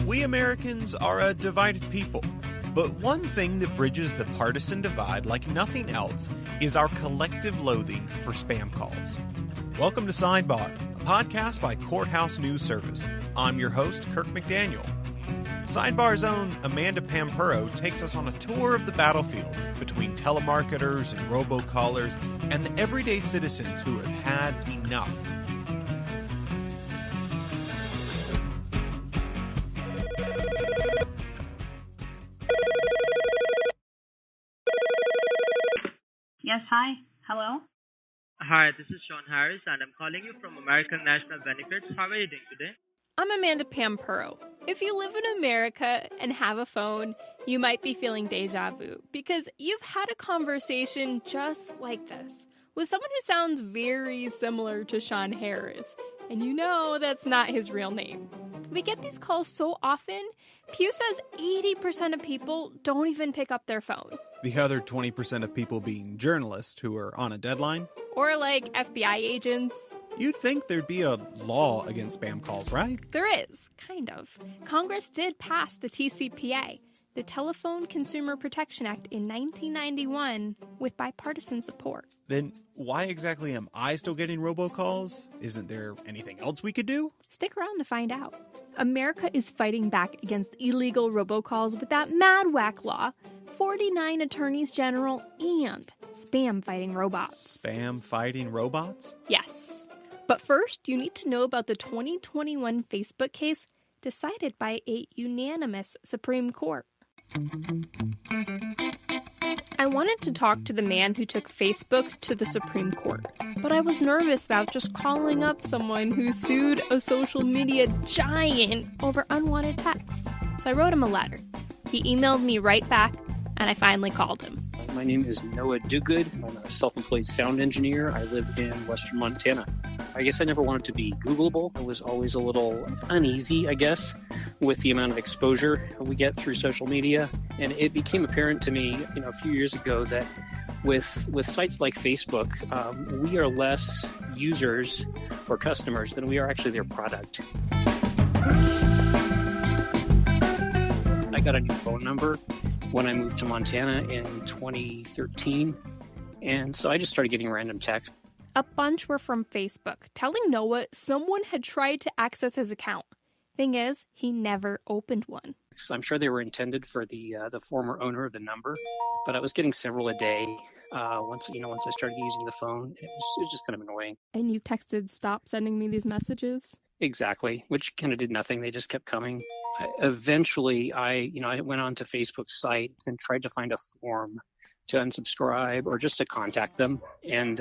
We Americans are a divided people, but one thing that bridges the partisan divide like nothing else is our collective loathing for spam calls. Welcome to Sidebar, a podcast by Courthouse News Service. I'm your host, Kirk McDaniel. Sidebar's own Amanda Pampuro takes us on a tour of the battlefield between telemarketers and robocallers and the everyday citizens who have had enough. Yes, hi. Hello? Hi, this is Sean Harris, and I'm calling you from American National Benefits. How are you doing today? I'm Amanda Pampuro. If you live in America and have a phone, you might be feeling deja vu because you've had a conversation just like this with someone who sounds very similar to Sean Harris, and you know that's not his real name. We get these calls so often, Pew says 80% of people don't even pick up their phone. The other 20% of people being journalists who are on a deadline. Or like FBI agents. You'd think there'd be a law against spam calls, right? There is, kind of. Congress did pass the TCPA, the Telephone Consumer Protection Act, in 1991 with bipartisan support. Then why exactly am I still getting robocalls? Isn't there anything else we could do? Stick around to find out. America is fighting back against illegal robocalls with that mad whack law, 49 attorneys general, and spam-fighting robots. Spam-fighting robots? Yes. But first, you need to know about the 2021 Facebook case decided by a unanimous Supreme Court. I wanted to talk to the man who took Facebook to the Supreme Court, but I was nervous about just calling up someone who sued a social media giant over unwanted texts. So I wrote him a letter. He emailed me right back, and I finally called him. My name is Noah Dogood. I'm a self-employed sound engineer. I live in western Montana. I guess I never wanted to be Googleable. I was always a little uneasy, I guess, with the amount of exposure we get through social media. And it became apparent to me, a few years ago that with sites like Facebook, we are less users or customers than we are actually their product. I got a new phone number when I moved to Montana in 2013. And so I just started getting random texts. A bunch were from Facebook, telling Noah someone had tried to access his account. Thing is, he never opened one. So I'm sure they were intended for the former owner of the number, but I was getting several a day. Once I started using the phone, it was just kind of annoying. And you texted, "Stop sending me these messages"? Exactly, which kind of did nothing. They just kept coming. Eventually, I went onto Facebook's site and tried to find a form to unsubscribe or just to contact them and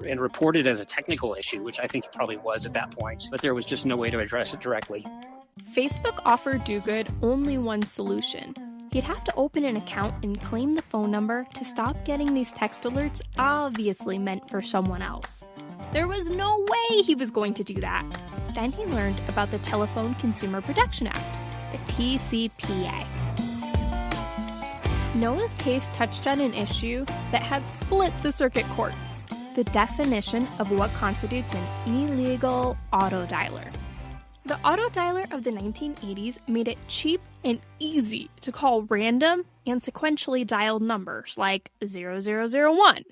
report it as a technical issue, which I think it probably was at that point. But there was just no way to address it directly. Facebook offered Dogood only one solution. He'd have to open an account and claim the phone number to stop getting these text alerts obviously meant for someone else. There was no way he was going to do that. Then he learned about the Telephone Consumer Protection Act, the TCPA. Noah's case touched on an issue that had split the circuit courts, the definition of what constitutes an illegal autodialer. The autodialer of the 1980s made it cheap and easy to call random and sequentially dialed numbers like 0001,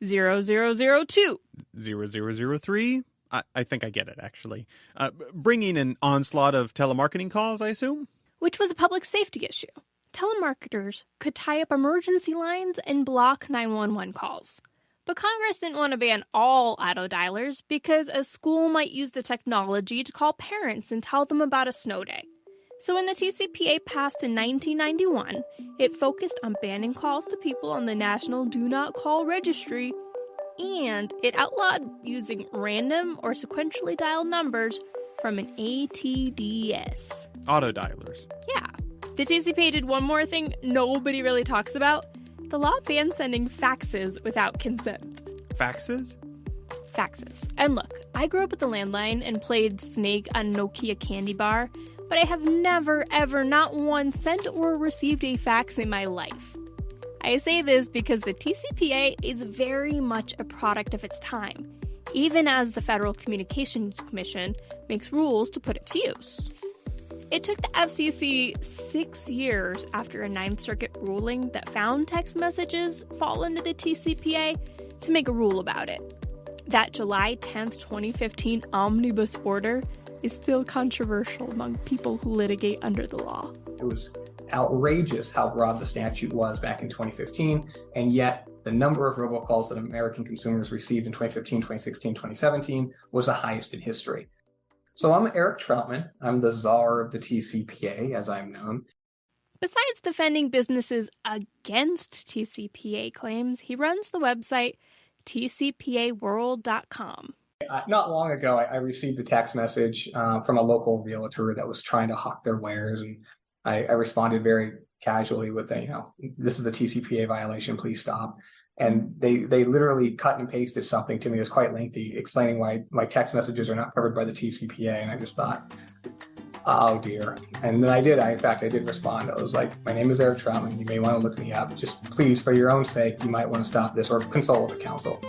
0002, 0003. I think I get it, actually. Bringing an onslaught of telemarketing calls, I assume? Which was a public safety issue. Telemarketers could tie up emergency lines and block 911 calls. But Congress didn't want to ban all autodialers because a school might use the technology to call parents and tell them about a snow day. So when the TCPA passed in 1991, it focused on banning calls to people on the National Do Not Call Registry, and it outlawed using random or sequentially dialed numbers from an ATDS. Autodialers. Yeah. The TCPA did one more thing nobody really talks about. The law banned sending faxes without consent. Faxes? Faxes. And look, I grew up with a landline and played Snake on Nokia Candy Bar, but I have never, ever, not once sent or received a fax in my life. I say this because the TCPA is very much a product of its time, even as the Federal Communications Commission makes rules to put it to use. It took the FCC 6 years after a Ninth Circuit ruling that found text messages fall under the TCPA to make a rule about it. That July 10th, 2015 omnibus order is still controversial among people who litigate under the law. It was outrageous how broad the statute was back in 2015, and yet the number of robocalls that American consumers received in 2015, 2016, 2017 was the highest in history. So I'm Eric Troutman. I'm the czar of the TCPA, as I'm known. Besides defending businesses against TCPA claims, he runs the website tcpaworld.com. Not long ago, I received a text message from a local realtor that was trying to hawk their wares, and I responded very casually with this is a TCPA violation, please stop. And they literally cut and pasted something to me. It was quite lengthy, explaining why my text messages are not covered by the TCPA. And I just thought, oh dear. And then I did respond. I was like, my name is Eric Troutman. You may want to look me up. Just please, for your own sake, you might want to stop this or consult with the counsel.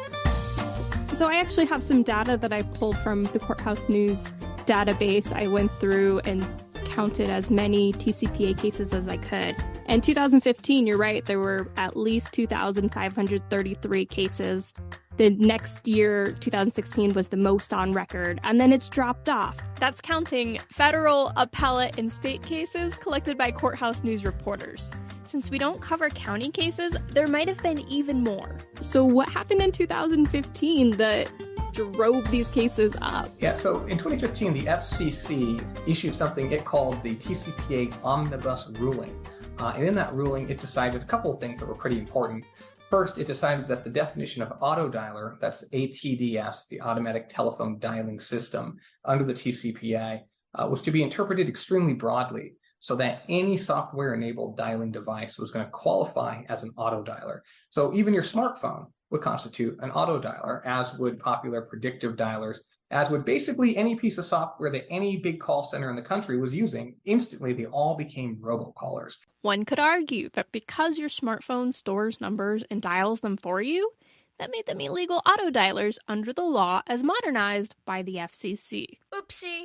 So I actually have some data that I pulled from the Courthouse News database. I went through and counted as many TCPA cases as I could. In 2015, you're right, there were at least 2,533 cases. The next year, 2016, was the most on record, and then it's dropped off. That's counting federal, appellate, and state cases collected by Courthouse News reporters. Since we don't cover county cases, there might have been even more. So what happened in 2015 that drove these cases up? Yeah, so in 2015, the FCC issued something it called the TCPA Omnibus Ruling. And in that ruling, it decided a couple of things that were pretty important. First, it decided that the definition of autodialer, that's ATDS, the Automatic Telephone Dialing System, under the TCPA, was to be interpreted extremely broadly, so that any software-enabled dialing device was going to qualify as an autodialer. So even your smartphone would constitute an autodialer, as would popular predictive dialers, as would basically any piece of software that any big call center in the country was using. Instantly, they all became robocallers. One could argue that because your smartphone stores numbers and dials them for you, that made them illegal autodialers under the law as modernized by the FCC. Oopsie.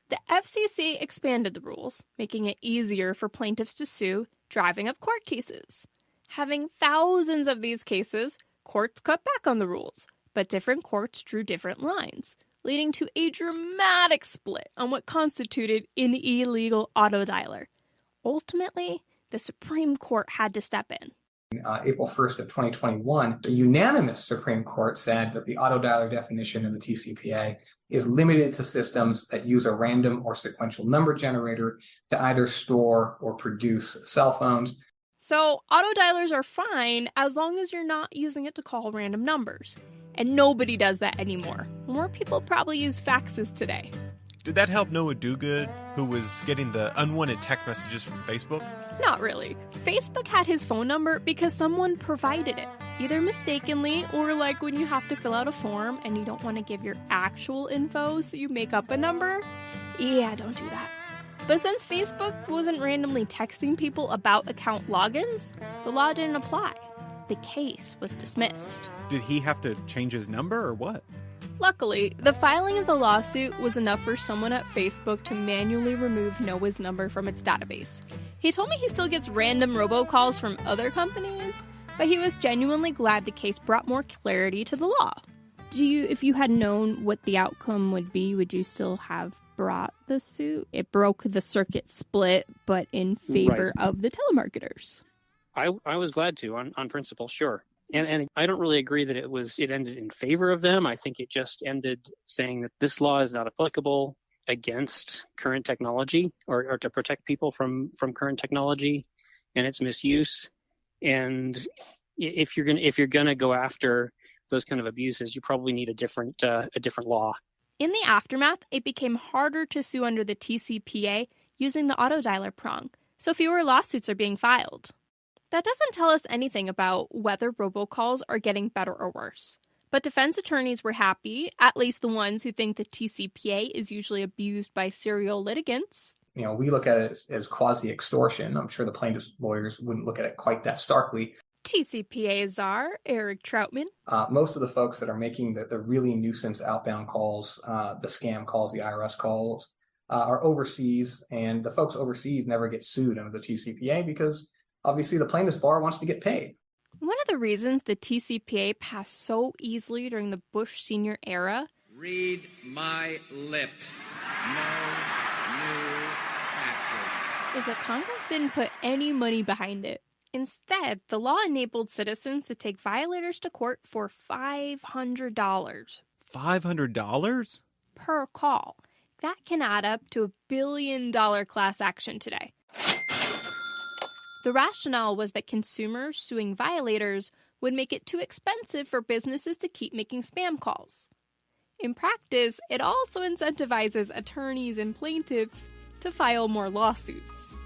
The FCC expanded the rules, making it easier for plaintiffs to sue, driving up court cases. Having thousands of these cases, courts cut back on the rules, but different courts drew different lines, leading to a dramatic split on what constituted an illegal autodialer. Ultimately, the Supreme Court had to step in. April 1st of 2021, the unanimous Supreme Court said that the autodialer definition of the TCPA is limited to systems that use a random or sequential number generator to either store or produce cell phones. So autodialers are fine as long as you're not using it to call random numbers. And nobody does that anymore. More people probably use faxes today. Did that help Noah Dogood, who was getting the unwanted text messages from Facebook? Not really. Facebook had his phone number because someone provided it, either mistakenly or like when you have to fill out a form and you don't want to give your actual info, so you make up a number. Yeah, don't do that. But since Facebook wasn't randomly texting people about account logins, the law didn't apply. The case was dismissed. Did he have to change his number or what? Luckily, the filing of the lawsuit was enough for someone at Facebook to manually remove Noah's number from its database. He told me he still gets random robocalls from other companies, but he was genuinely glad the case brought more clarity to the law. If you had known what the outcome would be, would you still have brought the suit? It broke the circuit split, but in favor of the telemarketers. I was glad to, on principle, sure. And I don't really agree that it ended in favor of them. I think it just ended saying that this law is not applicable against current technology or to protect people from current technology and its misuse. And if you're gonna go after those kind of abuses, you probably need a different law. In the aftermath, it became harder to sue under the TCPA using the autodialer prong, so fewer lawsuits are being filed. That doesn't tell us anything about whether robocalls are getting better or worse. But defense attorneys were happy, at least the ones who think the TCPA is usually abused by serial litigants. We look at it as quasi-extortion. I'm sure the plaintiffs' lawyers wouldn't look at it quite that starkly. TCPA czar, Eric Troutman. Most of the folks that are making the really nuisance outbound calls, the scam calls, the IRS calls, are overseas, and the folks overseas never get sued under the TCPA because obviously the plaintiff's bar wants to get paid. One of the reasons the TCPA passed so easily during the Bush Sr. era. Read my lips. No new taxes. Is that Congress didn't put any money behind it. Instead, the law enabled citizens to take violators to court for $500. $500? Per call. That can add up to $1 billion class action today. The rationale was that consumers suing violators would make it too expensive for businesses to keep making spam calls. In practice, it also incentivizes attorneys and plaintiffs to file more lawsuits.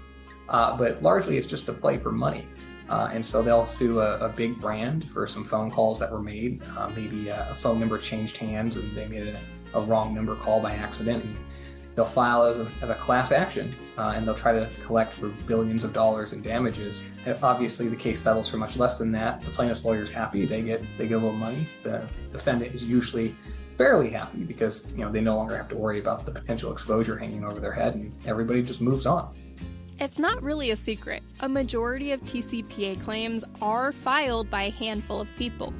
But largely it's just a play for money. And so they'll sue a big brand for some phone calls that were made. Maybe a phone number changed hands and they made a wrong number call by accident. And they'll file as a class action, and they'll try to collect for billions of dollars in damages. And obviously, the case settles for much less than that. The plaintiff's lawyer's happy; they get a little money. The defendant is usually fairly happy because they no longer have to worry about the potential exposure hanging over their head, and everybody just moves on. It's not really a secret. A majority of TCPA claims are filed by a handful of people.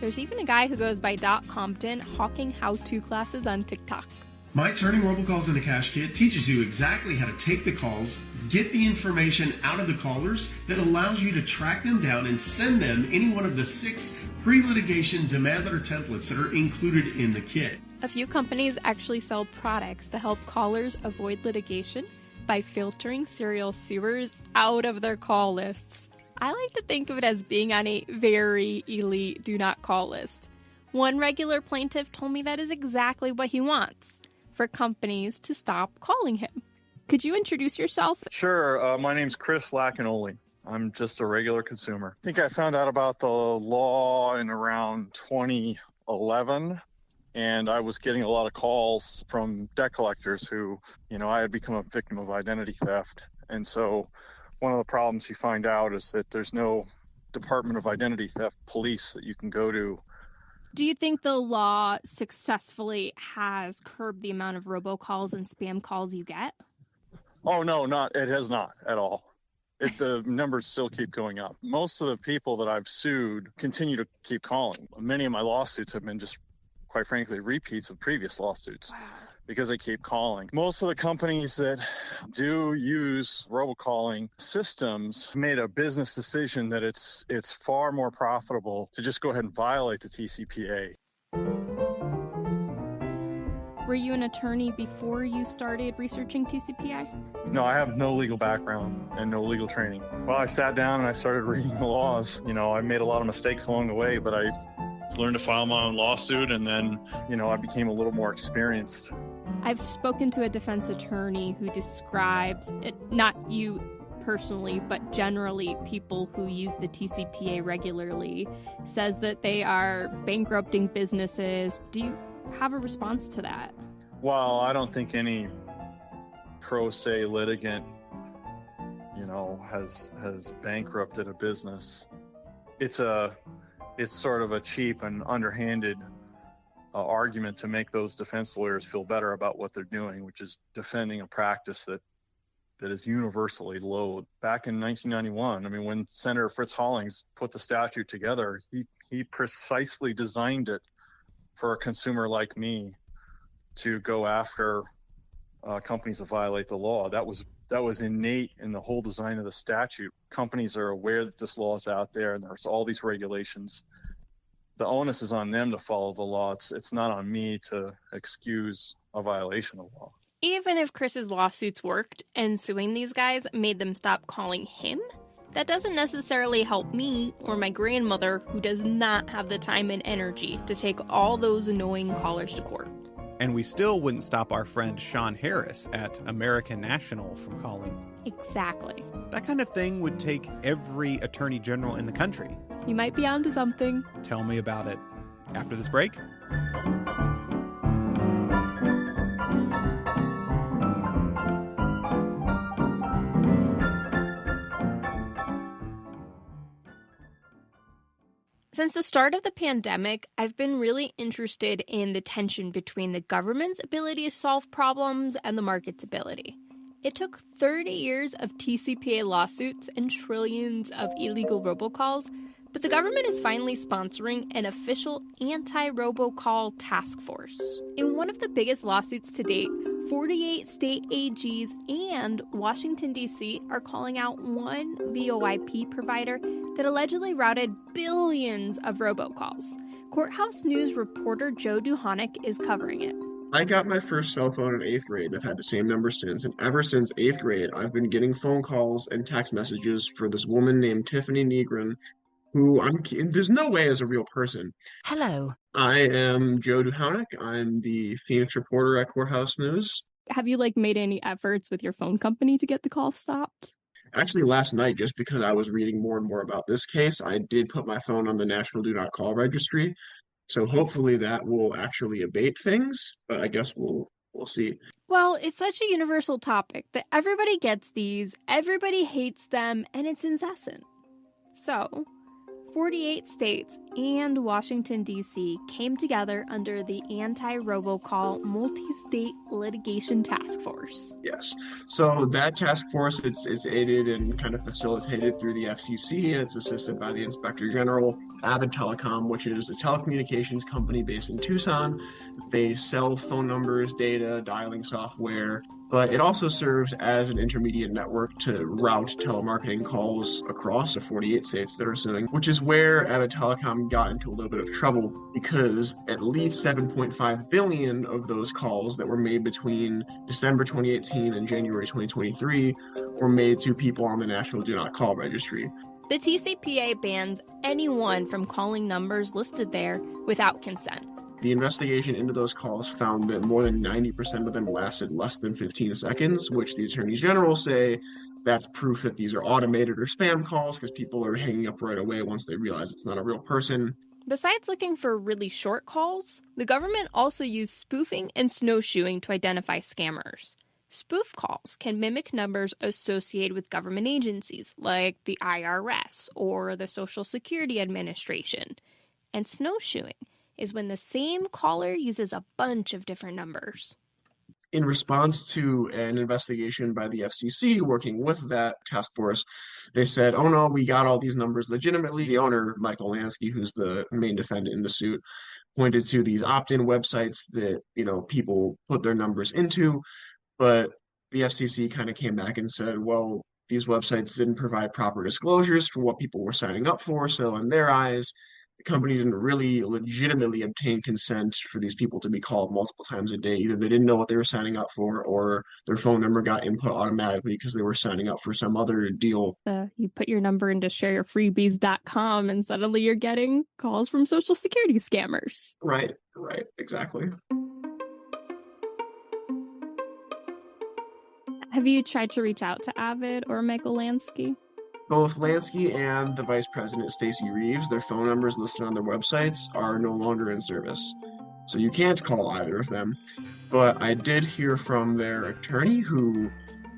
There's even a guy who goes by Compton hawking how-to classes on TikTok. My Turning Robocalls into Cash Kit teaches you exactly how to take the calls, get the information out of the callers that allows you to track them down and send them any one of the 6 pre-litigation demand letter templates that are included in the kit. A few companies actually sell products to help callers avoid litigation by filtering serial suers out of their call lists. I like to think of it as being on a very elite do not call list. One regular plaintiff told me that is exactly what he wants. For companies to stop calling him. Could you introduce yourself? Sure. My name's Chris Lackinoli. I'm just a regular consumer. I think I found out about the law in around 2011, and I was getting a lot of calls from debt collectors who, I had become a victim of identity theft. And so one of the problems you find out is that there's no Department of Identity Theft police that you can go to. Do you think the law successfully has curbed the amount of robocalls and spam calls you get? Oh, no, it has not at all. The numbers still keep going up. Most of the people that I've sued continue to keep calling. Many of my lawsuits have been just, quite frankly, repeats of previous lawsuits. Wow. Because they keep calling. Most of the companies that do use robocalling systems made a business decision that it's far more profitable to just go ahead and violate the TCPA. Were you an attorney before you started researching TCPA? No, I have no legal background and no legal training. Well, I sat down and I started reading the laws. I made a lot of mistakes along the way, but I learned to file my own lawsuit, and then, I became a little more experienced. I've spoken to a defense attorney who describes, not you personally, but generally people who use the TCPA regularly, says that they are bankrupting businesses. Do you have a response to that? Well, I don't think any pro se litigant, has bankrupted a business. It's sort of a cheap and underhanded argument to make those defense lawyers feel better about what they're doing, which is defending a practice that is universally loathed. Back in 1991, when Senator Fritz Hollings put the statute together, he precisely designed it for a consumer like me to go after companies that violate the law. That was innate in the whole design of the statute. Companies are aware that this law is out there and there's all these regulations. The onus is on them to follow the law. It's not on me to excuse a violation of law. Even if Chris's lawsuits worked and suing these guys made them stop calling him, that doesn't necessarily help me or my grandmother, who does not have the time and energy to take all those annoying callers to court. And we still wouldn't stop our friend Sean Harris at American National from calling. Exactly. That kind of thing would take every attorney general in the country. You might be onto something. Tell me about it. After this break. Since the start of the pandemic, I've been really interested in the tension between the government's ability to solve problems and the market's ability. It took 30 years of TCPA lawsuits and trillions of illegal robocalls, but the government is finally sponsoring an official Anti-Robocall Taskforce. In one of the biggest lawsuits to date, 48 state AGs and Washington, D.C. are calling out one VoIP provider that allegedly routed billions of robocalls. Courthouse News reporter Joe Duhonick is covering it. I got my first cell phone in 8th grade. I've had the same number since, and ever since 8th grade, I've been getting phone calls and text messages for this woman named Tiffany Negron, who there's no way is a real person. Hello. I am Joe Duhonick. I'm the Phoenix reporter at Courthouse News. Have you made any efforts with your phone company to get the call stopped? Actually, last night, just because I was reading more and more about this case, I did put my phone on the National Do Not Call registry. So hopefully that will actually abate things, but I guess we'll see. Well, it's such a universal topic that everybody gets these, everybody hates them, and it's incessant. So, 48 states and Washington, D.C. came together under the Anti-Robocall Multistate Litigation Taskforce. Yes. So that task force, it's aided and kind of facilitated through the FCC, and it's assisted by the Inspector General. Avid Telecom, which is a telecommunications company based in Tucson. They sell phone numbers, data, dialing software, but it also serves as an intermediate network to route telemarketing calls across the 48 states that are suing, which is where Avid Telecom got into a little bit of trouble because at least 7.5 billion of those calls that were made between December 2018 and January 2023 were made to people on the National Do Not Call registry. The TCPA bans anyone from calling numbers listed there without consent. The investigation into those calls found that more than 90% of them lasted less than 15 seconds, which the attorneys general say that's proof that these are automated or spam calls because people are hanging up right away once they realize it's not a real person. Besides looking for really short calls, the government also used spoofing and snowshoeing to identify scammers. Spoof calls can mimic numbers associated with government agencies like the IRS or the Social Security Administration. And snowshoeing is when the same caller uses a bunch of different numbers. In response to an investigation by the FCC working with that task force, they said, oh no, we got all these numbers legitimately. The owner, Michael Lansky, who's the main defendant in the suit, pointed to these opt-in websites that, people put their numbers into. But the FCC kind of came back and said, well, these websites didn't provide proper disclosures for what people were signing up for. So in their eyes, the company didn't really legitimately obtain consent for these people to be called multiple times a day. Either they didn't know what they were signing up for or their phone number got input automatically because they were signing up for some other deal. You put your number into shareyourfreebies.com and suddenly you're getting calls from Social Security scammers. Right, exactly. Have you tried to reach out to Avid or Michael Lansky? Both Lansky and the Vice President, Stacey Reeves, their phone numbers listed on their websites are no longer in service. So you can't call either of them. But I did hear from their attorney who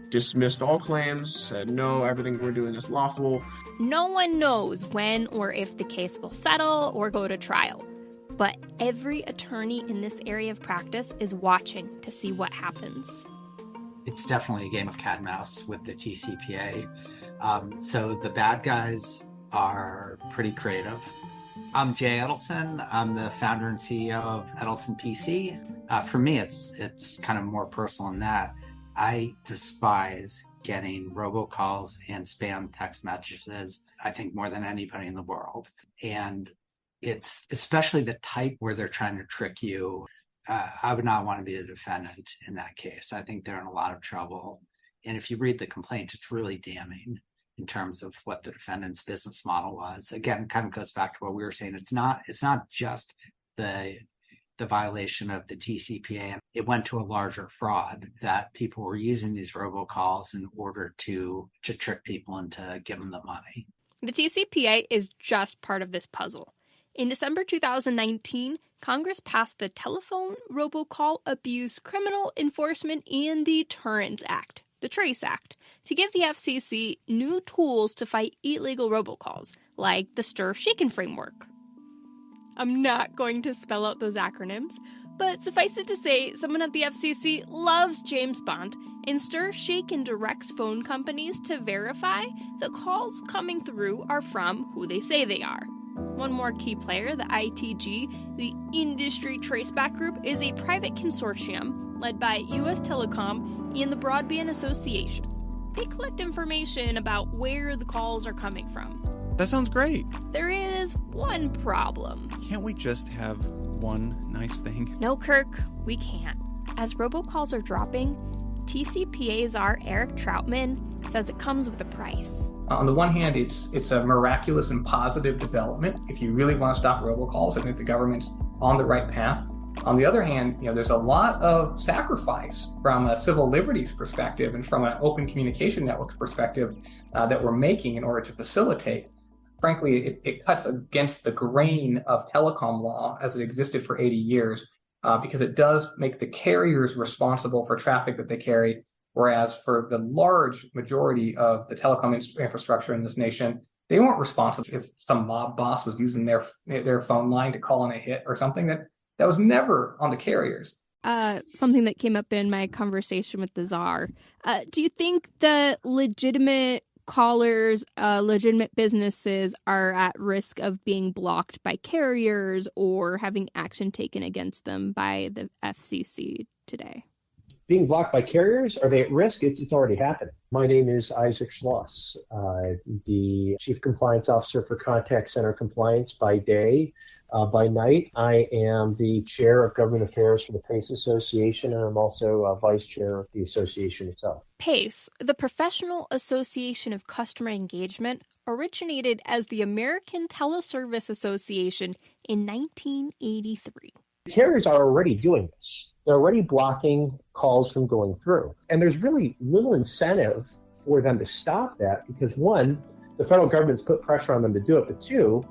dismissed all claims, said no, everything we're doing is lawful. No one knows when or if the case will settle or go to trial. But every attorney in this area of practice is watching to see what happens. It's definitely a game of cat and mouse with the TCPA. So the bad guys are pretty creative. I'm Jay Edelson. I'm the founder and CEO of Edelson PC. For me, it's kind of more personal than that. I despise getting robocalls and spam text messages, I think, more than anybody in the world. And it's especially the type where they're trying to trick you. I would not want to be the defendant in that case. I think they're in a lot of trouble. And if you read the complaint, it's really damning in terms of what the defendant's business model was. Again, it kind of goes back to what we were saying. It's not just the violation of the TCPA. It went to a larger fraud that people were using these robocalls in order to trick people into giving them money. The TCPA is just part of this puzzle. In December 2019, Congress passed the Telephone Robocall Abuse Criminal Enforcement and Deterrence Act, the TRACE Act, to give the FCC new tools to fight illegal robocalls, like the Stir-Shaken framework. I'm not going to spell out those acronyms, but suffice it to say, someone at the FCC loves James Bond and stirs, shake, and directs phone companies to verify the calls coming through are from who they say they are. One more key player, the ITG, the Industry Traceback Group, is a private consortium led by U.S. Telecom and the Broadband Association. They collect information about where the calls are coming from. That sounds great. There is one problem. Can't we just have one nice thing? No, Kirk, we can't. As robocalls are dropping, TCPA czar Eric Troutman says it comes with a price. On the one hand, it's a miraculous and positive development. If you really want to stop robocalls, I think the government's on the right path. On the other hand, there's a lot of sacrifice from a civil liberties perspective and from an open communication network perspective that we're making in order to facilitate. Frankly, it cuts against the grain of telecom law as it existed for 80 years because it does make the carriers responsible for traffic that they carry, whereas for the large majority of the telecom infrastructure in this nation, they weren't responsible if some mob boss was using their phone line to call in a hit or something. That was never on the carriers. Something that came up in my conversation with the czar. Do you think the legitimate callers, legitimate businesses are at risk of being blocked by carriers or having action taken against them by the FCC today? Being blocked by carriers, are they at risk? It's already happening. My name is Isaac Schloss, the Chief Compliance Officer for Contact Center Compliance by day. By night, I am the Chair of Government Affairs for the PACE Association, and I'm also Vice Chair of the association itself. PACE, the Professional Association of Customer Engagement, originated as the American Teleservice Association in 1983. Carriers are already doing this. They're already blocking calls from going through. And there's really little incentive for them to stop that because, one, the federal government's put pressure on them to do it, but two,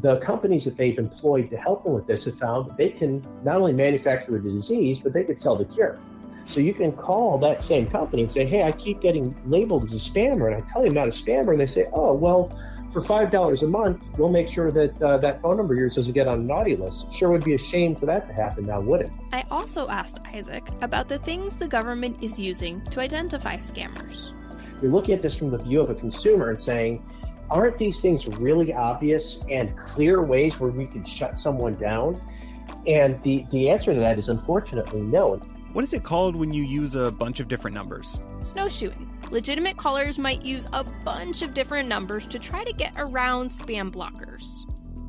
the companies that they've employed to help them with this have found that they can not only manufacture the disease, but they could sell the cure. So you can call that same company and say, hey, I keep getting labeled as a spammer, and I tell you I'm not a spammer, and they say, oh, well, for $5 a month, we'll make sure that that phone number of yours doesn't get on a naughty list. It sure would be a shame for that to happen now, would it? I also asked Isaac about the things the government is using to identify scammers. You're looking at this from the view of a consumer and saying, aren't these things really obvious and clear ways where we can shut someone down? And the answer to that is unfortunately no. What is it called when you use a bunch of different numbers? Snowshoeing. Legitimate callers might use a bunch of different numbers to try to get around spam blockers.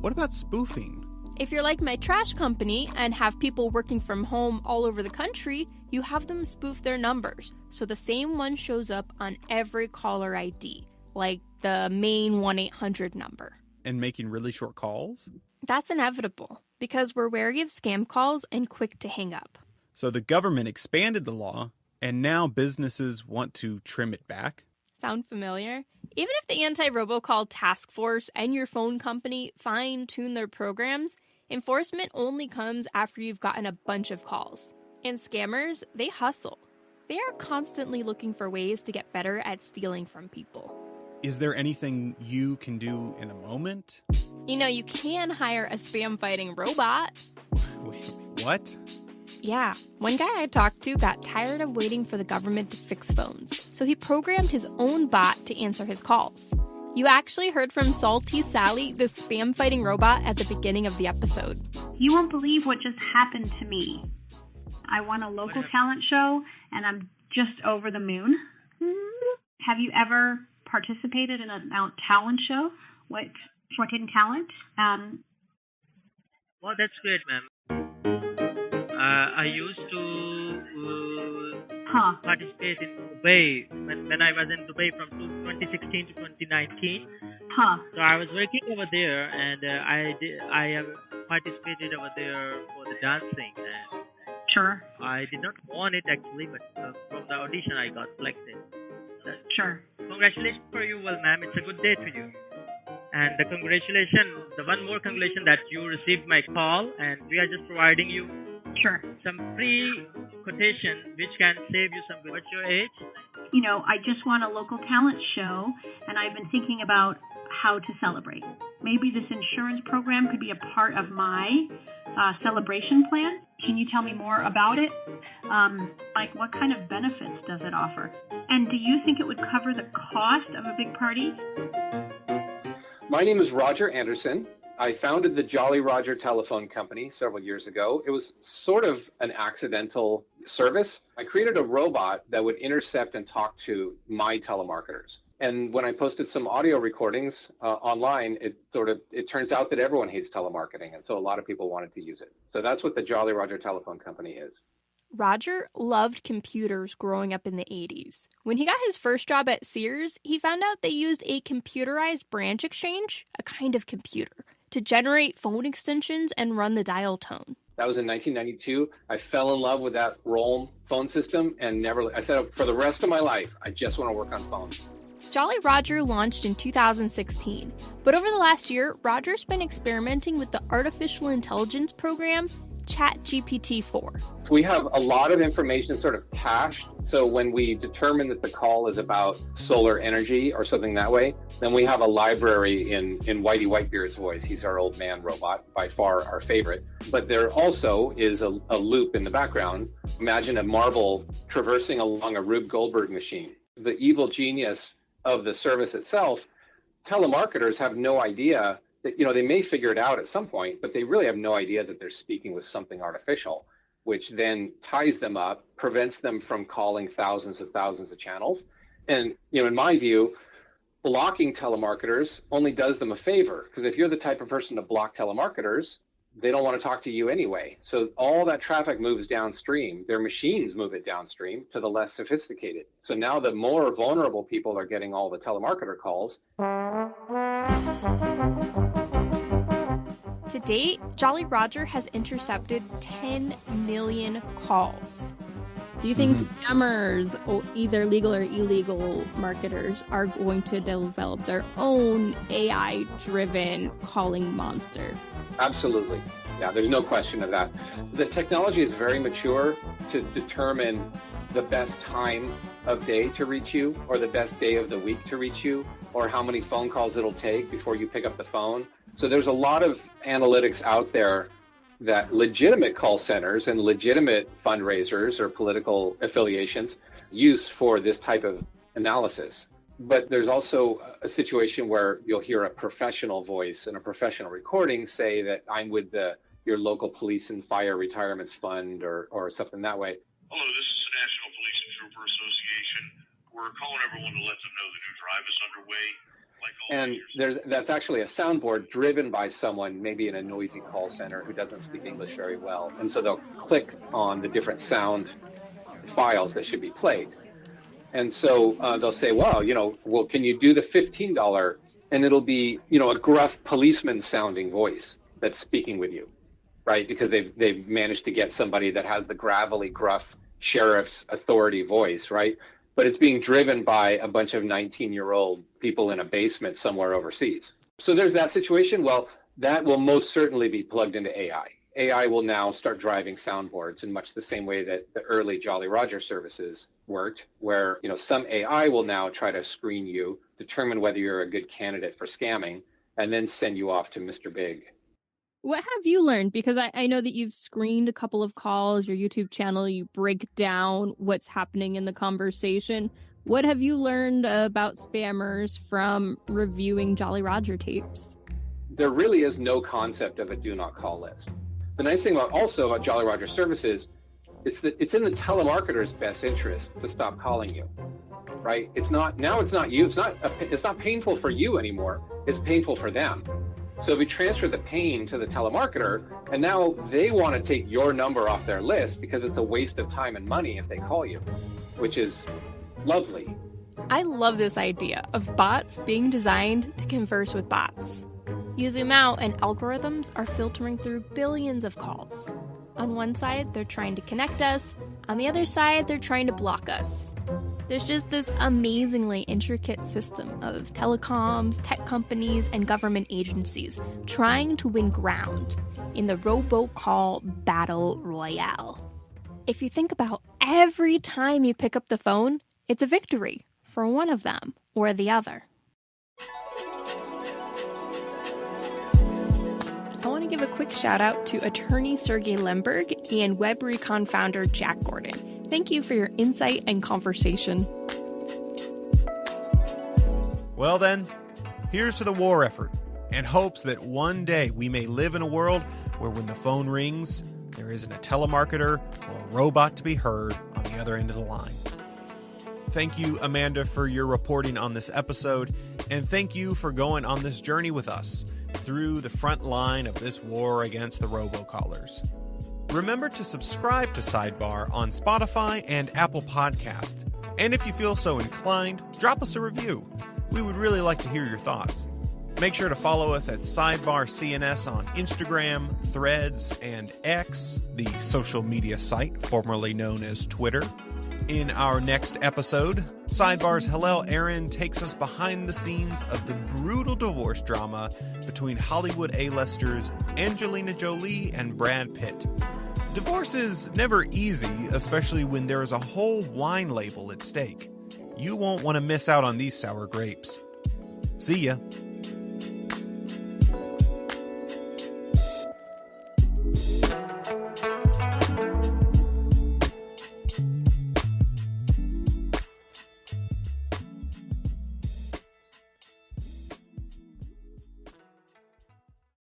What about spoofing? If you're like my trash company and have people working from home all over the country, you have them spoof their numbers, so the same one shows up on every caller ID, like the main 1-800 number. And making really short calls? That's inevitable, because we're wary of scam calls and quick to hang up. So the government expanded the law, and now businesses want to trim it back? Sound familiar? Even if the Anti-Robocall Taskforce and your phone company fine-tune their programs, enforcement only comes after you've gotten a bunch of calls. And scammers, they hustle. They are constantly looking for ways to get better at stealing from people. Is there anything you can do in the moment? You can hire a spam-fighting robot. Wait, what? Yeah, one guy I talked to got tired of waiting for the government to fix phones, so he programmed his own bot to answer his calls. You actually heard from Salty Sally, the spam-fighting robot, at the beginning of the episode. You won't believe what just happened to me. I won a local talent show, and I'm just over the moon. Have you ever participated in a talent show? What in talent? Well, that's great, ma'am. I used to participate in Dubai when I was in Dubai from 2016 to 2019. So I was working over there, and I have participated over there for the dancing. And sure. I did not want it actually, but from the audition I got selected. Sure. Congratulations for you, well, ma'am. It's a good day to you. And the one more congratulations that you received my call, and we are just providing you some free quotation which can save you some. What's your age? I just won a local talent show, and I've been thinking about how to celebrate. Maybe this insurance program could be a part of my celebration plan. Can you tell me more about it? Like, what kind of benefits does it offer? And do you think it would cover the cost of a big party? My name is Roger Anderson. I founded the Jolly Roger Telephone Company several years ago. It was sort of an accidental service. I created a robot that would intercept and talk to my telemarketers. And when I posted some audio recordings online, it turns out that everyone hates telemarketing. And so a lot of people wanted to use it. So that's what the Jolly Roger Telephone Company is. Roger loved computers growing up in the 80s. When he got his first job at Sears, he found out they used a computerized branch exchange, a kind of computer, to generate phone extensions and run the dial tone. That was in 1992. I fell in love with that Roll phone system and I said, for the rest of my life, I just want to work on phones. Jolly Roger launched in 2016, but over the last year, Roger's been experimenting with the artificial intelligence program ChatGPT-4. We have a lot of information sort of cached. So when we determine that the call is about solar energy or something that way, then we have a library in Whitey Whitebeard's voice. He's our old man robot, by far our favorite. But there also is a loop in the background. Imagine a marble traversing along a Rube Goldberg machine. The evil genius of the service itself, telemarketers have no idea that, they may figure it out at some point, but they really have no idea that they're speaking with something artificial, which then ties them up, prevents them from calling thousands of channels. And, in my view, blocking telemarketers only does them a favor, because if you're the type of person to block telemarketers, they don't want to talk to you anyway. So all that traffic moves downstream. Their machines move it downstream to the less sophisticated. So now the more vulnerable people are getting all the telemarketer calls. To date, Jolly Roger has intercepted 10 million calls. Do you think scammers, or either legal or illegal marketers, are going to develop their own AI-driven calling monster? Absolutely. Yeah, there's no question of that. The technology is very mature to determine the best time of day to reach you, or the best day of the week to reach you, or how many phone calls it'll take before you pick up the phone. So there's a lot of analytics out there that legitimate call centers and legitimate fundraisers or political affiliations use for this type of analysis. But there's also a situation where you'll hear a professional voice in a professional recording say that I'm with your local police and fire retirements fund or something that way. Hello, this is the National Police and Trooper Association. We're calling everyone to let them know the new drive is underway. And that's actually a soundboard driven by someone, maybe in a noisy call center, who doesn't speak English very well. And so they'll click on the different sound files that should be played. And so they'll say, well, can you do the $15? And it'll be, a gruff policeman sounding voice that's speaking with you, right? Because they've managed to get somebody that has the gravelly, gruff sheriff's authority voice, right? But it's being driven by a bunch of 19-year-old people in a basement somewhere overseas. So there's that situation. Well, that will most certainly be plugged into AI. AI will now start driving soundboards in much the same way that the early Jolly Roger services worked, where some AI will now try to screen you, determine whether you're a good candidate for scamming, and then send you off to Mr. Big. What have you learned? Because I know that you've screened a couple of calls, your YouTube channel, you break down what's happening in the conversation. What have you learned about spammers from reviewing Jolly Roger tapes? There really is no concept of a do not call list. The nice thing about Jolly Roger services, it's in the telemarketer's best interest to stop calling you, right? It's not you. It's not painful for you anymore. It's painful for them. So we transfer the pain to the telemarketer, and now they want to take your number off their list because it's a waste of time and money if they call you, which is lovely. I love this idea of bots being designed to converse with bots. You zoom out and algorithms are filtering through billions of calls. On one side, they're trying to connect us. On the other side, they're trying to block us. There's just this amazingly intricate system of telecoms, tech companies, and government agencies trying to win ground in the robocall battle royale. If you think about every time you pick up the phone, it's a victory for one of them or the other. want to give a quick shout out to attorney Sergey Lemberg and WebRecon founder Jack Gordon. Thank you for your insight and conversation. Well then, here's to the war effort, and hopes that one day we may live in a world where when the phone rings, there isn't a telemarketer or a robot to be heard on the other end of the line. Thank you, Amanda, for your reporting on this episode, and thank you for going on this journey with us through the front line of this war against the robocallers. Remember to subscribe to Sidebar on Spotify and Apple Podcast, and if you feel so inclined, drop us a review. We would really like to hear your thoughts. Make sure to follow us at Sidebar CNS on Instagram, Threads, and X, the social media site formerly known as Twitter. In our next episode, Sidebar's Hillel Aaron takes us behind the scenes of the brutal divorce drama between Hollywood A-listers Angelina Jolie and Brad Pitt. Divorce is never easy, especially when there is a whole wine label at stake. You won't want to miss out on these sour grapes. See ya.